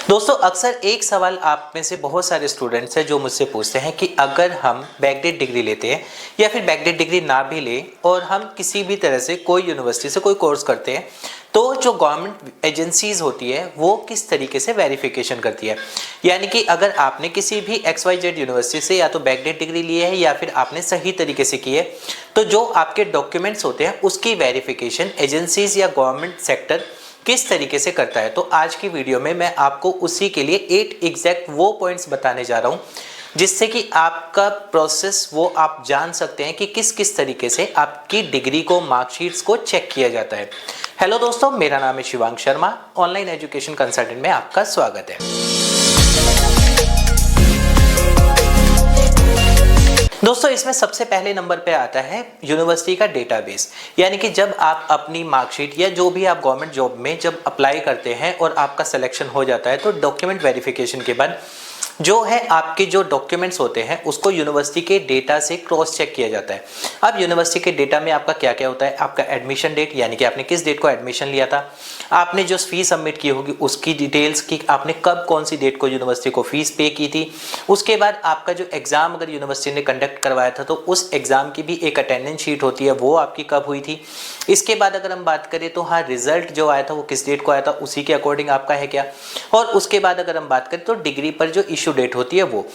दोस्तों अक्सर एक सवाल आप में से बहुत सारे स्टूडेंट्स हैं जो मुझसे पूछते हैं कि अगर हम बैकडेट डिग्री लेते हैं या फिर बैकडेट डिग्री ना भी लें और हम किसी भी तरह से कोई यूनिवर्सिटी से कोई कोर्स करते हैं तो जो गवर्नमेंट एजेंसीज होती है वो किस तरीके से वेरिफिकेशन करती है। यानी कि अगर आपने किसी भी XYZ यूनिवर्सिटी से या तो बैकडेट डिग्री ली है या फिर आपने सही तरीके से की है तो जो आपके डॉक्यूमेंट्स होते हैं उसकी वेरिफिकेशन एजेंसीज या गवर्नमेंट सेक्टर किस तरीके से करता है। तो आज की वीडियो में मैं आपको उसी के लिए 8 एग्जैक्ट वो पॉइंट्स बताने जा रहा हूं जिससे कि आपका प्रोसेस वो आप जान सकते हैं कि किस किस तरीके से आपकी डिग्री को मार्कशीट्स को चेक किया जाता है। हेलो दोस्तों, मेरा नाम है Shivang Sharma, online education consultant में आपका स्वागत है। दोस्तों इसमें सबसे पहले नंबर पे आता है यूनिवर्सिटी का डेटाबेस। यानी कि जब आप अपनी मार्कशीट या जो भी आप गवर्नमेंट जॉब में जब अप्लाई करते हैं और आपका सिलेक्शन हो जाता है तो डॉक्यूमेंट वेरिफिकेशन के बाद जो है आपके जो डॉक्यूमेंट्स होते हैं उसको यूनिवर्सिटी के डेटा से क्रॉस चेक किया जाता है। अब यूनिवर्सिटी के डेटा में आपका क्या क्या होता है, आपका एडमिशन डेट यानी कि आपने किस डेट को एडमिशन लिया था, आपने जो फीस सबमिट की होगी उसकी डिटेल्स की, आपने कब कौन सी डेट को यूनिवर्सिटी को फीस पे की थी, उसके बाद आपका जो एग्जाम अगर यूनिवर्सिटी ने कंडक्ट करवाया था तो उस एग्जाम की भी एक अटेंडेंस शीट होती है, वो आपकी कब हुई थी। इसके बाद अगर हम बात करें तो हाँ, रिजल्ट जो आया था वो किस डेट को आया था, उसी के अकॉर्डिंग आपका है क्या। और उसके बाद अगर हम बात करें तो डिग्री पर जो इशू डेट होती है वो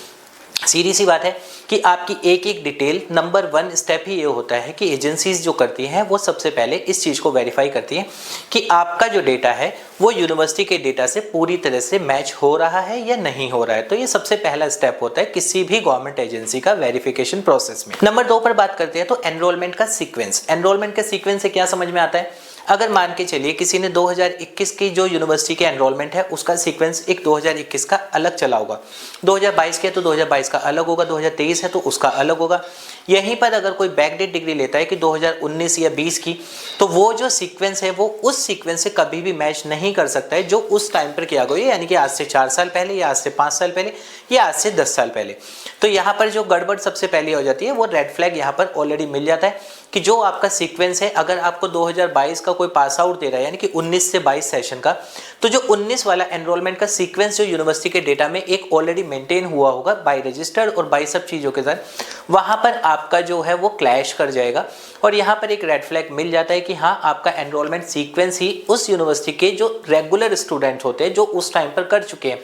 सीधी सी बात है कि आपकी एक एक डिटेल नंबर 1 स्टेप ही ये होता है कि एजेंसीज जो करती हैं वो सबसे पहले इस चीज़ को वेरीफाई करती हैं कि आपका जो डेटा है वो यूनिवर्सिटी के डेटा से पूरी तरह से मैच हो रहा है या नहीं हो रहा है। तो ये सबसे पहला स्टेप होता है किसी भी गवर्नमेंट एजेंसी का वेरिफिकेशन प्रोसेस में। नंबर 2 पर बात करते हैं तो एनरोलमेंट का सीक्वेंस। एनरोलमेंट का सीक्वेंस से क्या समझ में आता है, अगर मान के चलिए किसी ने 2021 की जो यूनिवर्सिटी के एनरोलमेंट है उसका सीक्वेंस एक 2021 का अलग चला होगा, 2022 के तो 2022 का अलग होगा, 2023 है तो उसका अलग होगा। यहीं पर अगर कोई बैकडेट डिग्री लेता है कि 2019 या 20 की तो वो जो सीक्वेंस है वो उस सीक्वेंस से कभी भी मैच नहीं कर सकता है जो उस टाइम पर किया गया, यानी कि आज से 4 साल पहले या आज से 5 साल पहले या आज से 10 साल पहले। तो यहाँ पर जो गड़बड़ सबसे पहले हो जाती है वो रेड फ्लैग यहाँ पर ऑलरेडी मिल जाता है कि जो आपका सीक्वेंस है अगर आपको 2022 का कोई पास आउट दे रहा है यानी कि 19 से 22 सेशन का, तो जो 19 वाला एनरोलमेंट का सीक्वेंस जो यूनिवर्सिटी के डेटा में एक ऑलरेडी मेंटेन हुआ होगा बाय रजिस्टर्ड और बाय सब चीज़ों के साथ, वहाँ पर आपका जो है वो क्लैश कर जाएगा और यहाँ पर एक रेड फ्लैग मिल जाता है कि हाँ, आपका एनरोलमेंट सीक्वेंस ही उस यूनिवर्सिटी के जो रेगुलर स्टूडेंट होते हैं जो उस टाइम पर कर चुके हैं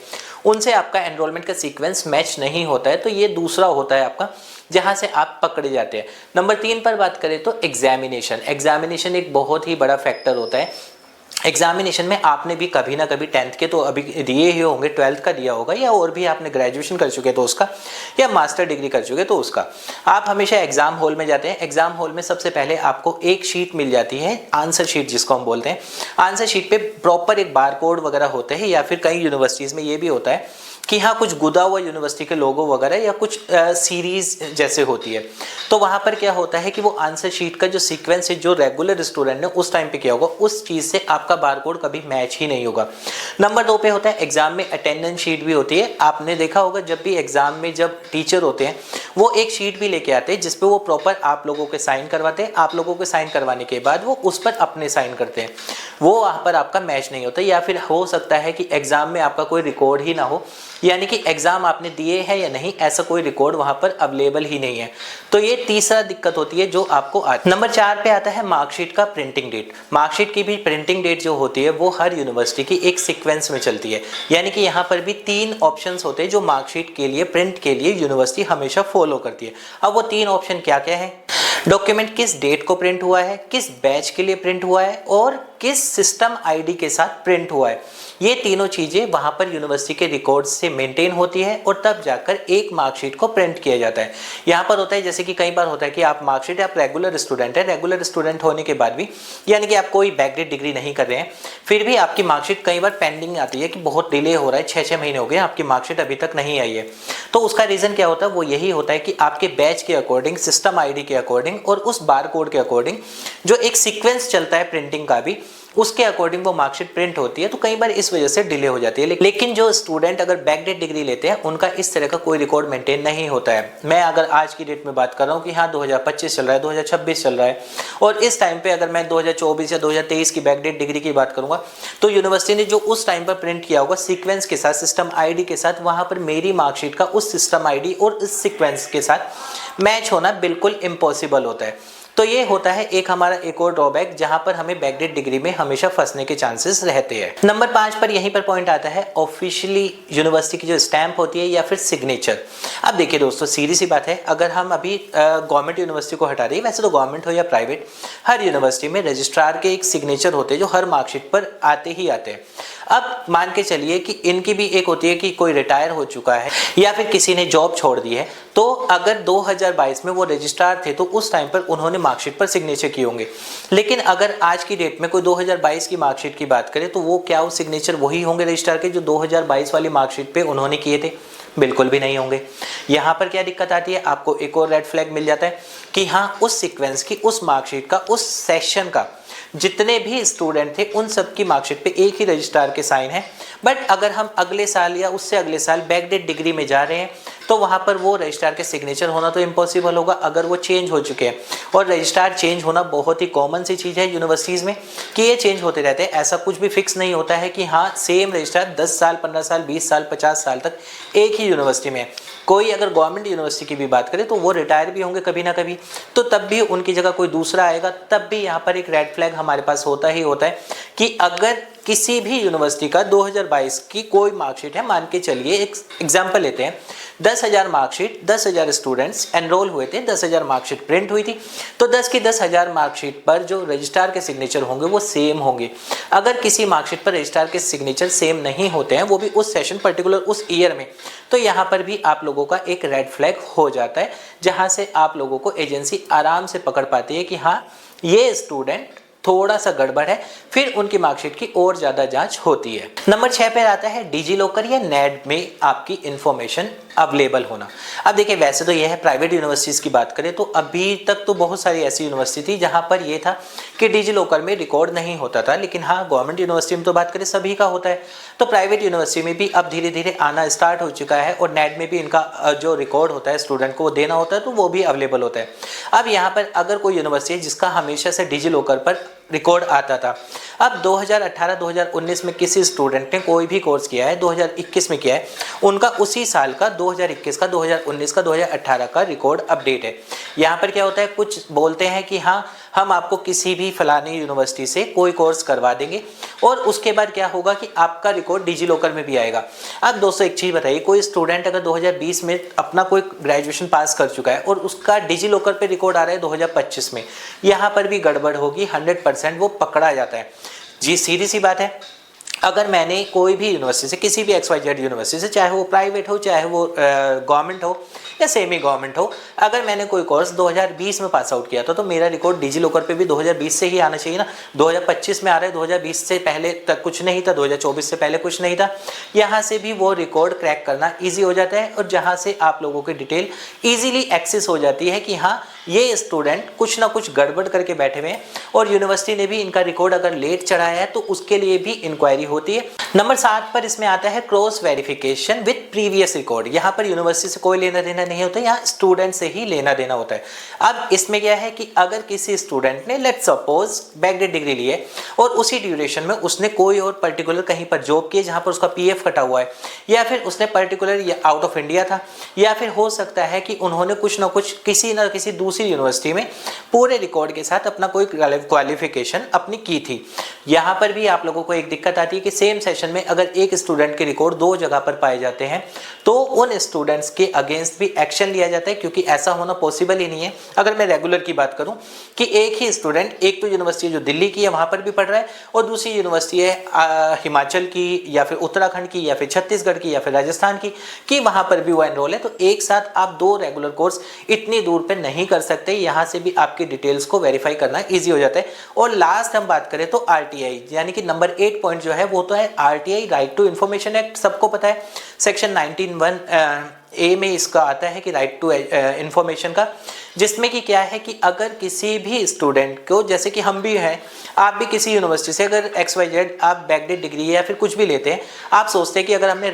उनसे आपका एनरोलमेंट का सीक्वेंस मैच नहीं होता है। तो ये दूसरा होता है आपका जहां से आप पकड़े जाते हैं। नंबर 3 पर बात करें तो एग्जामिनेशन। एग्जामिनेशन एक बहुत ही बड़ा फैक्टर होता है। एग्जामिनेशन में आपने भी कभी ना कभी 10th के तो अभी दिए ही होंगे, 12th का दिया होगा या और भी आपने ग्रेजुएशन कर चुके तो उसका या मास्टर डिग्री कर चुके तो उसका। आप हमेशा एग्जाम हॉल में जाते हैं। एग्जाम हॉल में सबसे पहले आपको एक शीट मिल जाती है, आंसर शीट जिसको हम बोलते हैं। आंसर शीट पे प्रॉपर एक बार कोड वगैरह होते हैं या फिर कई यूनिवर्सिटीज़ में ये भी होता है कि हाँ, कुछ गुदा हुआ यूनिवर्सिटी के लोगो वगैरह या कुछ सीरीज जैसे होती है। तो वहाँ पर क्या होता है कि वो आंसर शीट का जो सीक्वेंस है जो रेगुलर स्टूडेंट ने उस टाइम पे किया होगा उस चीज़ से आपका बारकोड कभी मैच ही नहीं होगा। नंबर 2 पे होता है एग्जाम में अटेंडेंस शीट भी होती है। आपने देखा होगा जब भी एग्जाम में जब टीचर होते हैं वो एक शीट भी लेके आते हैं जिसपे वो प्रॉपर आप लोगों के साइन करवाते हैं। आप लोगों के साइन करवाने के बाद वो उस पर अपने साइन करते हैं, वो वहाँ पर आपका मैच नहीं होता। या फिर हो सकता है कि एग्जाम में आपका कोई रिकॉर्ड ही ना हो, यानी कि एग्जाम आपने दिए हैं या नहीं ऐसा कोई रिकॉर्ड वहां पर अवेलेबल ही नहीं है। तो ये तीसरा दिक्कत होती है जो आपको आता है। नंबर 4 पे आता है मार्कशीट का प्रिंटिंग डेट। मार्कशीट की भी प्रिंटिंग डेट जो होती है वो हर यूनिवर्सिटी की एक सीक्वेंस में चलती है, यानी कि यहाँ पर भी 3 ऑप्शंस होते हैं जो मार्कशीट के लिए प्रिंट के लिए यूनिवर्सिटी हमेशा फॉलो करती है। अब वो 3 ऑप्शन क्या क्या है, डॉक्यूमेंट किस डेट को प्रिंट हुआ है, किस बैच के लिए प्रिंट हुआ है और किस सिस्टम आईडी के साथ प्रिंट हुआ है। ये तीनों चीजें वहां पर यूनिवर्सिटी के रिकॉर्ड्स से मेंटेन होती है और तब जाकर एक मार्कशीट को प्रिंट किया जाता है। यहाँ पर होता है जैसे कि कई बार होता है कि आप मार्कशीट, आप रेगुलर स्टूडेंट है, रेगुलर स्टूडेंट होने के बाद भी यानी कि आप कोई बैकडेट डिग्री नहीं कर रहे हैं, फिर भी आपकी मार्कशीट कई बार पेंडिंग आती है कि बहुत डिले हो रहा है, 6-6 महीने हो गए आपकी मार्कशीट अभी तक नहीं आई है। तो उसका रीजन क्या होता है, वो यही होता है कि आपके बैच के अकॉर्डिंग, सिस्टम आईडी के अकॉर्डिंग और उस बार कोड के के अकॉर्डिंग, जो एक सीक्वेंस चलता है प्रिंटिंग का भी, उसके अकॉर्डिंग वो मार्कशीट प्रिंट होती है, तो कई बार इस वजह से डिले हो जाती है। लेकिन जो स्टूडेंट अगर बैकडेट डिग्री लेते हैं उनका इस तरह का कोई रिकॉर्ड मेंटेन नहीं होता है। मैं अगर आज की डेट में बात कर रहा हूँ कि हाँ 2025 चल रहा है, 2026 चल रहा है, और इस टाइम पे अगर मैं 2024 या 2023 की बैकडेट डिग्री की बात करूंगा तो यूनिवर्सिटी ने जो उस टाइम पर प्रिंट किया होगा सीक्वेंस के साथ, सिस्टम आईडी के साथ, वहां पर मेरी मार्कशीट का उस सिस्टम आईडी और उस सीक्वेंस के साथ मैच होना बिल्कुल इम्पॉसिबल होता है। तो ये होता है एक हमारा एक और ड्रॉबैक, जहां पर हमें बैकडेट डिग्री में हमेशा फंसने के चांसेस रहते हैं। नंबर 5 पर यहीं पर पॉइंट आता है ऑफिशियली यूनिवर्सिटी की जो स्टैंप होती है या फिर सिग्नेचर। अब देखिए दोस्तों, सीधी सी बात है, अगर हम अभी गवर्नमेंट यूनिवर्सिटी को हटा दें, वैसे तो गवर्नमेंट हो या प्राइवेट, हर यूनिवर्सिटी में रजिस्ट्रार के एक सिग्नेचर होते हैं जो हर मार्कशीट पर आते ही आते हैं। अब मान के चलिए कि इनकी भी एक होती है कि कोई रिटायर हो चुका है या फिर किसी ने जॉब छोड़ दी है, तो अगर 2022 में वो रजिस्ट्रार थे तो उस टाइम पर उन्होंने मार्कशीट पर सिग्नेचर किए होंगे। लेकिन अगर आज की डेट में कोई 2022 की मार्कशीट की बात करें तो वो क्या वो सिग्नेचर वही होंगे रजिस्ट्रार के जो 2022 वाली मार्कशीट पे उन्होंने किए थे? बिल्कुल भी नहीं होंगे। यहाँ पर क्या दिक्कत आती है, आपको एक और रेड फ्लैग मिल जाता है कि हाँ उस सीक्वेंस की, उस मार्कशीट का, उस सेशन का जितने भी स्टूडेंट थे उन सब की मार्कशीट पे एक ही रजिस्ट्रार के साइन है। बट अगर हम अगले साल या उससे अगले साल बैकडेट डिग्री में जा रहे हैं तो वहाँ पर वो रजिस्ट्रार के सिग्नेचर होना तो इम्पॉसिबल होगा अगर वो चेंज हो चुके हैं। और रजिस्ट्रार चेंज होना बहुत ही कॉमन सी चीज़ है यूनिवर्सिटीज़ में कि ये चेंज होते रहते हैं। ऐसा कुछ भी फिक्स नहीं होता है कि हाँ सेम रजिस्ट्रार 10 साल, 15 साल, 20 साल, 50 साल तक एक ही यूनिवर्सिटी में है। कोई अगर गवर्नमेंट यूनिवर्सिटी की भी बात करें तो वो रिटायर भी होंगे कभी ना कभी, तो तब भी उनकी जगह कोई दूसरा आएगा, तब भी यहाँ पर एक रेड फ्लैग हमारे पास होता ही होता है कि अगर किसी भी यूनिवर्सिटी का 2022 की कोई मार्कशीट है, मान के चलिए एक एग्जांपल लेते हैं, 10,000 मार्कशीट, 10,000 स्टूडेंट्स एनरोल हुए थे, 10,000 मार्कशीट प्रिंट हुई थी, तो 10 की 10,000 मार्कशीट पर जो रजिस्ट्रार के सिग्नेचर होंगे वो सेम होंगे। अगर किसी मार्कशीट पर रजिस्ट्रार के सिग्नेचर सेम नहीं होते हैं, वो भी उस सेशन पर्टिकुलर उस ईयर में, तो यहाँ पर भी आप लोगों का एक रेड फ्लैग हो जाता है, जहाँ से आप लोगों को एजेंसी आराम से पकड़ पाती है कि हाँ ये स्टूडेंट थोड़ा सा गड़बड़ है, फिर उनकी मार्कशीट की और ज्यादा जांच होती है। नंबर 6 पे आता है डिजी लॉकर या नेट में आपकी इंफॉर्मेशन अवेलेबल होना। अब देखिए वैसे तो यह है प्राइवेट यूनिवर्सिटीज़ की बात करें तो अभी तक तो बहुत सारी ऐसी यूनिवर्सिटी थी जहां पर यह था कि डिजी लॉकर में रिकॉर्ड नहीं होता था, लेकिन हाँ गवर्नमेंट यूनिवर्सिटी में तो बात करें सभी का होता है। तो प्राइवेट यूनिवर्सिटी में भी अब धीरे धीरे आना स्टार्ट हो चुका है और नेट में भी इनका जो रिकॉर्ड होता है स्टूडेंट को वो देना होता है, तो वो भी अवेलेबल होता है। अब यहाँ पर अगर कोई यूनिवर्सिटी है जिसका हमेशा से डिजी लॉकर पर रिकॉर्ड आता था, अब 2018-2019 में किसी स्टूडेंट ने कोई भी कोर्स किया है, 2021 में किया है, उनका उसी साल का 2021 का, 2019 का, 2018 का रिकॉर्ड अपडेट है। यहाँ पर क्या होता है, कुछ बोलते हैं कि हाँ हम आपको किसी भी फलानी यूनिवर्सिटी से कोई कोर्स करवा देंगे और उसके बाद क्या होगा कि आपका रिकॉर्ड डिजी लॉकर में भी आएगा। अब दोस्तों एक चीज़ बताइए, कोई स्टूडेंट अगर 2020 में अपना कोई ग्रेजुएशन पास कर चुका है और उसका डिजी लॉकर पे रिकॉर्ड आ रहा है 2025 में, यहाँ पर भी गड़बड़ होगी, 100% वो पकड़ा जाता है। जी सीधी सी बात है, अगर मैंने कोई भी यूनिवर्सिटी से, किसी भी XYZ यूनिवर्सिटी से, चाहे वो प्राइवेट हो चाहे वो गवर्नमेंट हो या सेमी गवर्नमेंट हो, अगर मैंने कोई कोर्स 2020 में पास आउट किया था तो मेरा रिकॉर्ड डिजी लॉकर पे भी 2020 से ही आना चाहिए ना। 2025 में आ रहा है, 2020 से पहले तक कुछ नहीं था, 2024 से पहले कुछ नहीं था। यहाँ से भी वो रिकॉर्ड क्रैक करना ईजी हो जाता है और जहाँ से आप लोगों की डिटेल ईजिली एक्सेस हो जाती है कि हाँ ये स्टूडेंट कुछ ना कुछ गड़बड़ करके बैठे हुए हैं और यूनिवर्सिटी ने भी इनका रिकॉर्ड अगर लेट चढ़ाया है तो उसके लिए भी इंक्वायरी होती है। नंबर 7 पर इसमें आता है cross verification with previous record. यहाँ पर यूनिवर्सिटी से कोई लेना देना नहीं होता, यहाँ स्टूडेंट से ही लेना देना होता है। अब इसमें क्या है कि अगर किसी स्टूडेंट ने लेट्स सपोज बैकडेट डिग्री ली है और उसी ड्यूरेशन में उसने कोई और पर्टिकुलर कहीं पर जॉब की जहाँ पर उसका PF कटा हुआ है, या फिर उसने पर्टिकुलर आउट ऑफ इंडिया था, या फिर हो सकता है कि उन्होंने कुछ ना कुछ किसी न किसी दूसरी यूनिवर्सिटी में पूरे रिकॉर्ड के साथ अपना कोई क्वालिफिकेशन अपनी की थी। यहाँ पर भी आप लोगों को एक दिक्कत आती है कि सेम सेशन में अगर एक स्टूडेंट के रिकॉर्ड 2 जगह पर पाए जाते हैं तो उन स्टूडेंट्स के अगेंस्ट भी एक्शन लिया जाता है, क्योंकि ऐसा होना पॉसिबल ही नहीं है। अगर मैं रेगुलर की बात करूं कि एक ही स्टूडेंट, एक तो यूनिवर्सिटी जो दिल्ली की है वहां पर भी पढ़ रहा है और दूसरी यूनिवर्सिटी है हिमाचल की या फिर उत्तराखंड की या फिर छत्तीसगढ़ की या फिर राजस्थान की, कि वहां पर भी वो एनरोल है, तो एक साथ आप 2 रेगुलर कोर्स इतनी दूर पर नहीं कर सकते हैं, यहाँ से भी आपकी डिटेल्स को वेरीफाई करना ईजी हो जाता है। और लास्ट हम बात करें तो आरटीआई, यानी कि नंबर 8 पॉइंट जो है वो तो है RTI, right to information act, सबको पता है सेक्शन 19(1) ए में इसका आता है कि राइट टू इन्फॉर्मेशन का, जिसमें कि क्या है कि अगर किसी भी स्टूडेंट को, जैसे कि हम भी हैं, आप भी किसी यूनिवर्सिटी से अगर XYZ आप बैकडेट डिग्री या फिर कुछ भी लेते हैं, आप सोचते हैं कि अगर हमने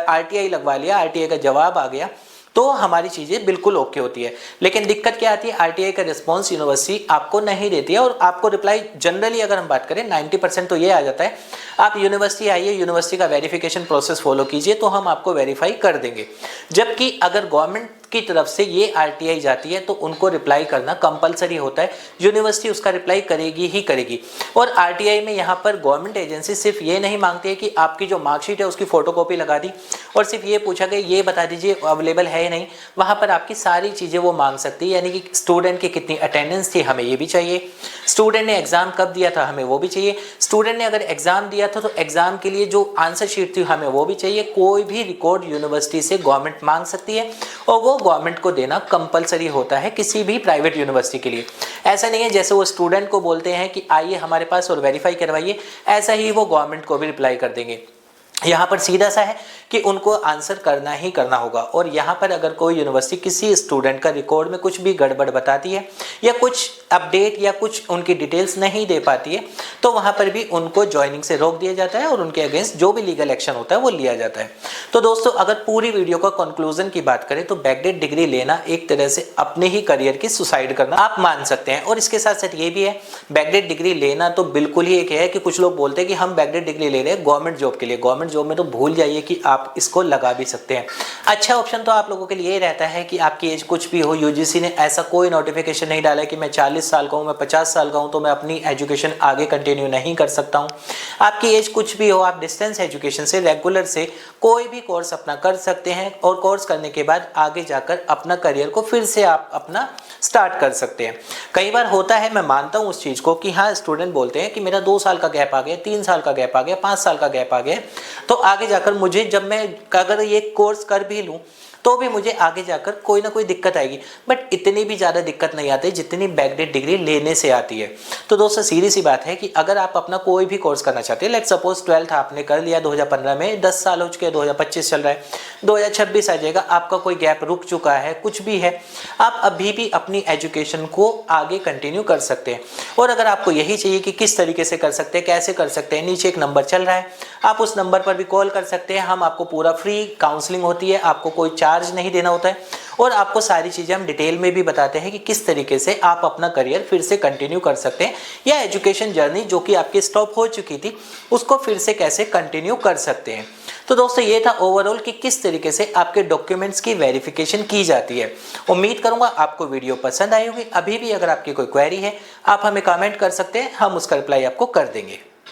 आरटीआई लगवा लिया, आरटीआई का जवाब आ गया तो हमारी चीज़ें बिल्कुल ओके होती है। लेकिन दिक्कत क्या आती है, आरटीआई का रिस्पॉन्स यूनिवर्सिटी आपको नहीं देती है, और आपको रिप्लाई जनरली अगर हम बात करें 90% तो ये आ जाता है, आप यूनिवर्सिटी आइए, यूनिवर्सिटी का वेरिफिकेशन प्रोसेस फॉलो कीजिए तो हम आपको वेरीफाई कर देंगे। जबकि अगर गवर्नमेंट की तरफ से ये आरटीआई जाती है तो उनको रिप्लाई करना कंपलसरी होता है, यूनिवर्सिटी उसका रिप्लाई करेगी ही करेगी। और आरटीआई में यहाँ पर गवर्नमेंट एजेंसी सिर्फ ये नहीं मांगती है कि आपकी जो मार्कशीट है उसकी फोटोकॉपी लगा दी और सिर्फ ये पूछा कि ये बता दीजिए अवेलेबल है या नहीं, वहाँ पर आपकी सारी चीज़ें वो मांग सकती है, यानी कि स्टूडेंट की कितनी अटेंडेंस थी हमें ये भी चाहिए, स्टूडेंट ने एग्जाम कब दिया था हमें वो भी चाहिए, स्टूडेंट ने अगर एग्जाम दिया था तो एग्जाम के लिए जो आंसर शीट थी हमें वो भी चाहिए। कोई भी रिकॉर्ड यूनिवर्सिटी से गवर्नमेंट मांग सकती है और वो गवर्नमेंट को देना कंपलसरी होता है किसी भी प्राइवेट यूनिवर्सिटी के लिए। ऐसा नहीं है जैसे वो स्टूडेंट को बोलते हैं कि आइए हमारे पास और वेरीफाई करवाइए, ऐसा ही वो गवर्नमेंट को भी रिप्लाई कर देंगे। यहाँ पर सीधा सा है कि उनको आंसर करना ही करना होगा। और यहाँ पर अगर कोई यूनिवर्सिटी किसी स्टूडेंट का रिकॉर्ड में कुछ भी गड़बड़ बताती है या कुछ अपडेट या कुछ उनकी डिटेल्स नहीं दे पाती है तो वहाँ पर भी उनको ज्वाइनिंग से रोक दिया जाता है और उनके अगेंस्ट जो भी लीगल एक्शन होता है वो लिया जाता है। तो दोस्तों, अगर पूरी वीडियो का कंक्लूजन की बात करें तो बैकडेट डिग्री लेना एक तरह से अपने ही करियर की सुसाइड करना आप मान सकते हैं। और इसके साथ साथ ये भी है, बैकडेट डिग्री लेना तो बिल्कुल ही एक है कि कुछ लोग बोलते हैं कि हम बैकडेट डिग्री ले रहे हैं गवर्नमेंट जॉब के लिए, गवर्नमेंट जॉब में तो भूल जाइए कि आप इसको लगा भी सकते हैं। अच्छा ऑप्शन तो आप लोगों के लिए रहता है कि आपकी एज कुछ भी हो, यूजीसी ने ऐसा कोई नोटिफिकेशन नहीं डाला कि मैं 40 साल का हूँ, मैं 50 साल का हूँ तो मैं अपनी एजुकेशन आगे कंटिन्यू नहीं कर सकता हूँ। आपकी एज कुछ भी हो, आप डिस्टेंस एजुकेशन से रेगुलर से कोई भी कोर्स अपना कर सकते हैं और कोर्स करने के बाद आगे जाकर अपना करियर को फिर से आप अपना स्टार्ट कर सकते हैं। कई बार होता है, मैं मानता हूँ उस चीज़ को कि हाँ, स्टूडेंट बोलते हैं कि मेरा 2 साल का गैप आ गया, 3 साल का गैप आ गया, 5 साल का गैप आ गया, तो आगे जाकर मुझे जब मैं अगर ये कोर्स कर भी लूँ तो भी मुझे आगे जाकर कोई ना कोई दिक्कत आएगी, बट इतनी भी ज़्यादा दिक्कत नहीं आती जितनी बैकडेट डिग्री लेने से आती है। तो दोस्तों, सीधी सी बात है कि अगर आप अपना कोई भी कोर्स करना चाहते हैं, लेट्स सपोज 12th आपने कर लिया 2015 में, 10 साल हो चुके हैं, 2025 चल रहा है, 2026 आ जाएगा, आपका कोई गैप रुक चुका है, कुछ भी है, आप अभी भी अपनी एजुकेशन को आगे कंटिन्यू कर सकते हैं। और अगर आपको यही चाहिए कि किस तरीके से कर सकते हैं, कैसे कर सकते हैं, नीचे एक नंबर चल रहा है, आप उस नंबर पर भी कॉल कर सकते हैं। हम आपको पूरा फ्री काउंसलिंग होती है, आपको कोई चार्ज नहीं देना होता है और आपको सारी चीज़ें हम डिटेल में भी बताते हैं कि किस तरीके से आप अपना करियर फिर से कंटिन्यू कर सकते हैं या एजुकेशन जर्नी जो कि आपकी स्टॉप हो चुकी थी उसको फिर से कैसे कंटिन्यू कर सकते हैं। तो दोस्तों, ये था ओवरऑल कि किस तरीके से आपके डॉक्यूमेंट्स की वेरिफिकेशन की जाती है। उम्मीद करूंगा आपको वीडियो पसंद आई होगी। अभी भी अगर आपकी कोई क्वेरी है आप हमें कमेंट कर सकते हैं, हम उसका रिप्लाई आपको कर देंगे।